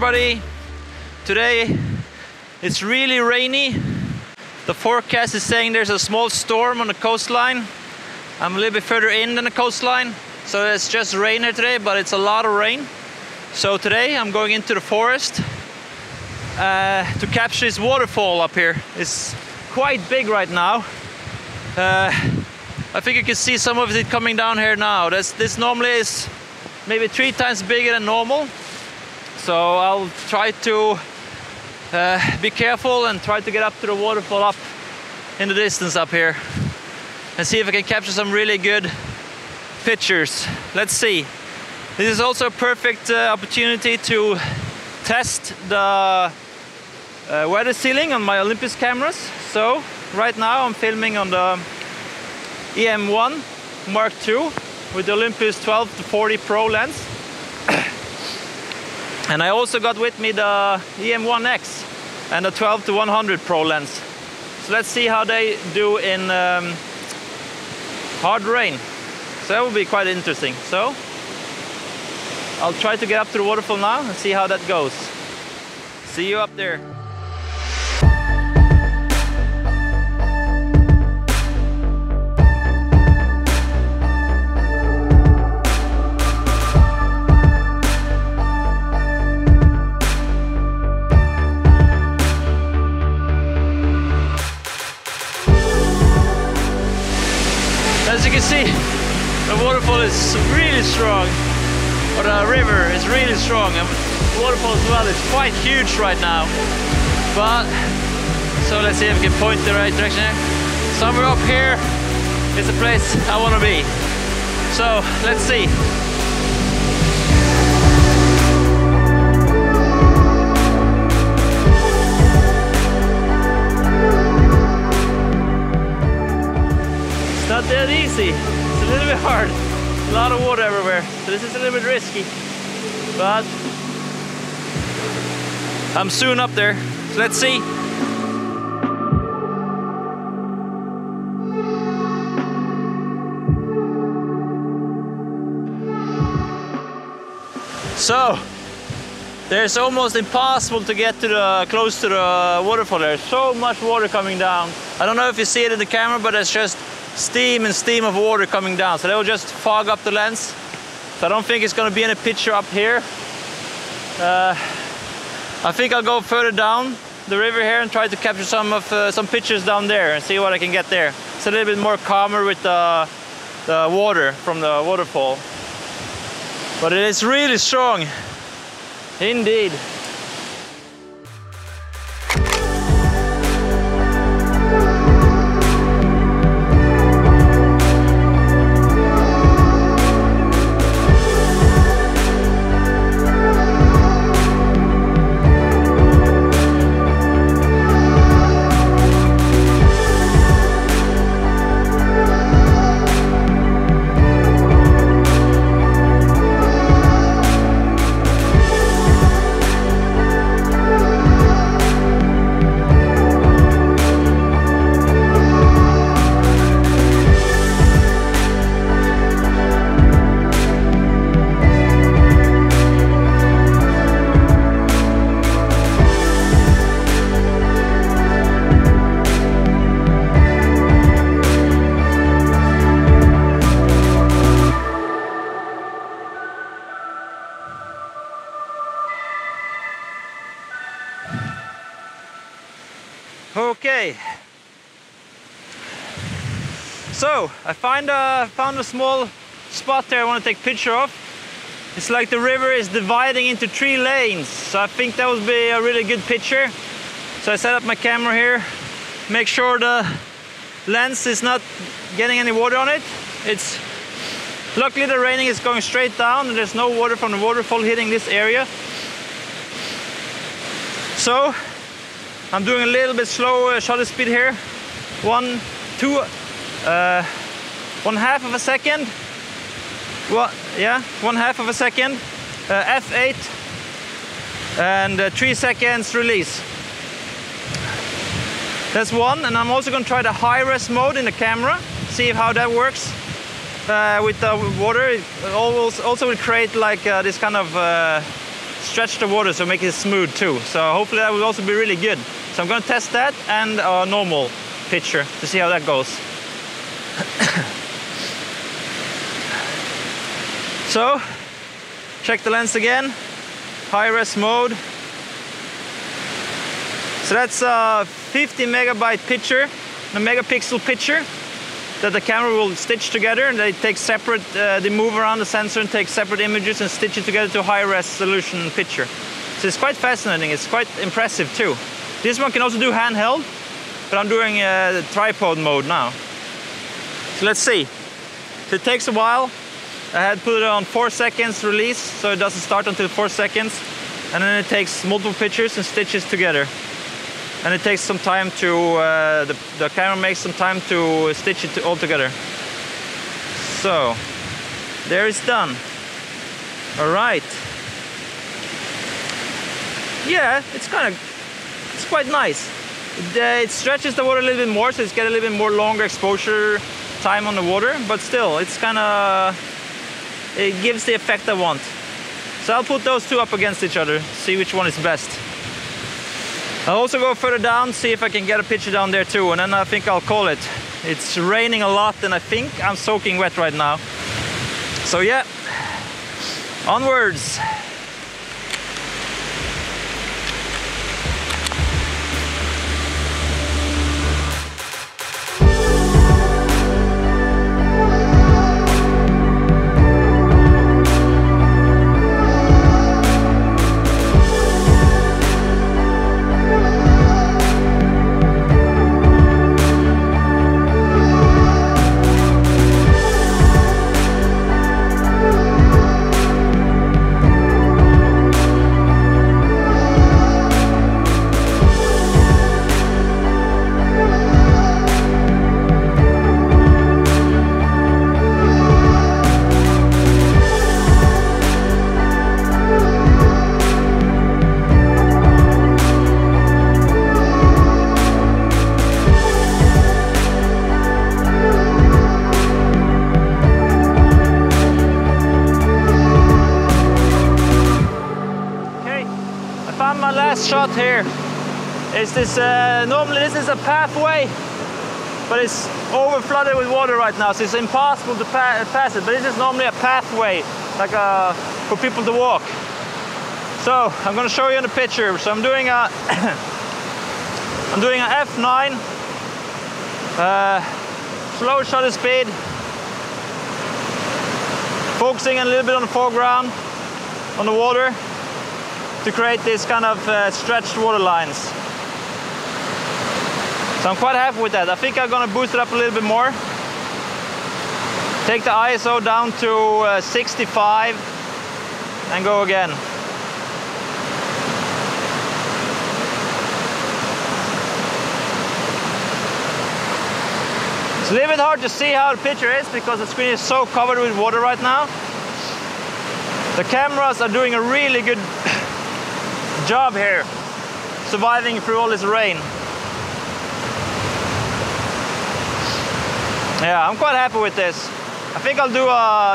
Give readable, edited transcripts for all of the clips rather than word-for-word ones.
everybody. Today it's really rainy. The forecast is saying there's a small storm on the coastline. I'm a little bit further in than the coastline, so it's just rain here today, but it's a lot of rain. So today I'm going into the forest to capture this waterfall up here. It's quite big right now. I think you can see some of it coming down here now. This normally is maybe 3 times bigger than normal. So I'll try to be careful and try to get up to the waterfall up in the distance up here and see if I can capture some really good pictures. Let's see. This is also a perfect opportunity to test the weather sealing on my Olympus cameras. So right now I'm filming on the E-M1x with the Olympus 12-40 Pro lens. And I also got with me the E-M1x and the 12-100 Pro lens. So let's see how they do in hard rain. So that will be quite interesting. So I'll try to get up to the waterfall now and see how that goes. See you up there. As you can see, the waterfall is really strong, or the river is really strong, and the waterfall as well is quite huge right now. But, so let's see if we can point the right direction here. Somewhere up here is the place I want to be. So, let's see. Not that easy. It's a little bit hard. A lot of water everywhere. So this is a little bit risky. But I'm soon up there. So let's see. So there's almost impossible to get to the close to the waterfall. There's so much water coming down. I don't know if you see it in the camera, but it's just steam and steam of water coming down, so they will just fog up the lens. So I don't think it's going to be any picture up here. I think I'll go further down the river here and try to capture some pictures down there and see what I can get there. It's a little bit more calmer with the water from the waterfall. But it is really strong, indeed. Okay, so I found a small spot there I want to take a picture of. It's like the river is dividing into 3 lanes, so I think that would be a really good picture. So I set up my camera here, make sure the lens is not getting any water on it. Luckily the raining is going straight down and there's no water from the waterfall hitting this area. So I'm doing a little bit slow shutter speed here. 1/2 of a second. Well, yeah, 1/2 of a second. F8 and 3 seconds release. That's one, and I'm also going to try the high-res mode in the camera, see how that works with the water. It also will create like this kind of stretch the water so make it smooth too. So hopefully that will also be really good. So I'm going to test that and a normal picture to see how that goes. So check the lens again, high res mode. So that's a 50 megabyte picture, a megapixel picture that the camera will stitch together, and they take separate, they move around the sensor and take separate images and stitch it together to a high resolution picture. So it's quite fascinating, it's quite impressive too. This one can also do handheld, but I'm doing the tripod mode now. So let's see. So it takes a while. I had put it on 4 seconds release, so it doesn't start until 4 seconds. And then it takes multiple pictures and stitches together. And it takes some time to, the camera makes some time to stitch it all together. So, there it's done. All right. Yeah, it's quite nice. It stretches the water a little bit more, so it's got a little bit more longer exposure time on the water, but still, it's it gives the effect I want. So I'll put those two up against each other, see which one is best. I'll also go further down, see if I can get a picture down there too, and then I think I'll call it. It's raining a lot and I think I'm soaking wet right now. So yeah, onwards. Shot here is this, normally this is a pathway, but it's over flooded with water right now, so it's impossible to pass it, but this is normally a pathway, like for people to walk. So I'm going to show you in the picture. So I'm doing a I'm doing an F9 slow shutter speed, focusing a little bit on the foreground on the water to create this kind of stretched water lines. So I'm quite happy with that. I think I'm gonna boost it up a little bit more. Take the ISO down to 65 and go again. It's a little bit hard to see how the picture is because the screen is so covered with water right now. The cameras are doing a really good job here, surviving through all this rain. Yeah, I'm quite happy with this. I think I'll do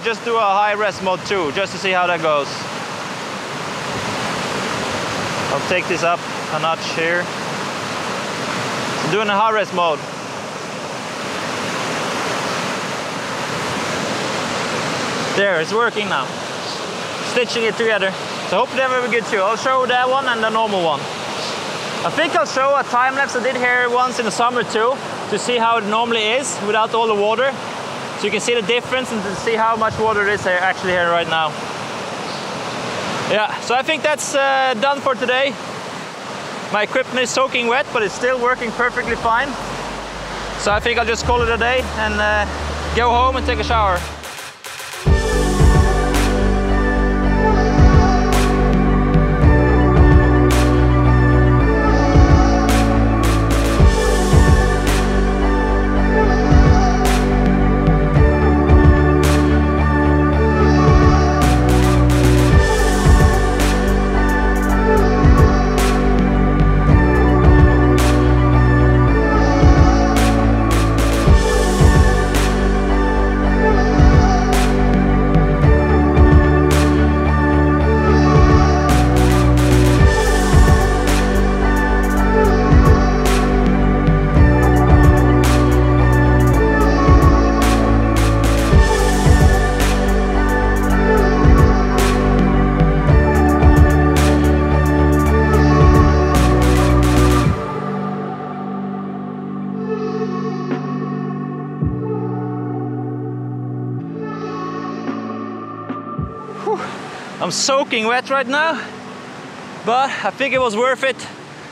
just do a high res mode too, just to see how that goes. I'll take this up a notch here. I'm doing a high res mode. There, it's working now. Stitching it together. So hopefully that will be good too. I'll show that one and the normal one. I think I'll show a time lapse I did here once in the summer too, to see how it normally is without all the water. So you can see the difference and to see how much water it is here, actually here right now. Yeah, so I think that's done for today. My equipment is soaking wet, but it's still working perfectly fine. So I think I'll just call it a day and go home and take a shower. I'm soaking wet right now, but I think it was worth it.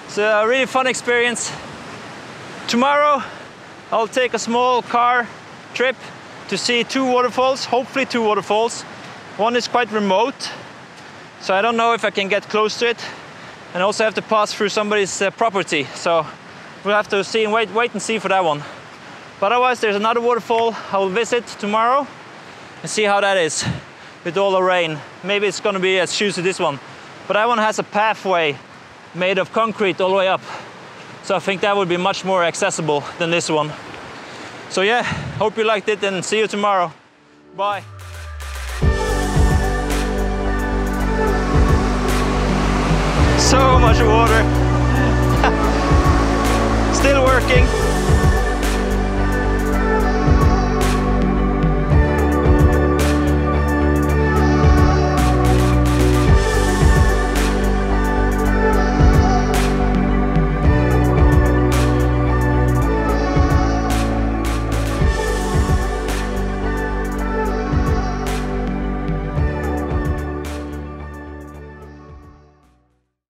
It's a really fun experience. Tomorrow I'll take a small car trip to see 2 waterfalls, hopefully 2 waterfalls. One is quite remote, so I don't know if I can get close to it, and also have to pass through somebody's property, so we'll have to see and wait and see for that one. But otherwise, there's another waterfall I will visit tomorrow and see how that is with all the rain. Maybe it's going to be as shoes to this one, but that one has a pathway made of concrete all the way up, so I think that would be much more accessible than this one. So yeah, hope you liked it, and see you tomorrow. Bye. So much water. Still working.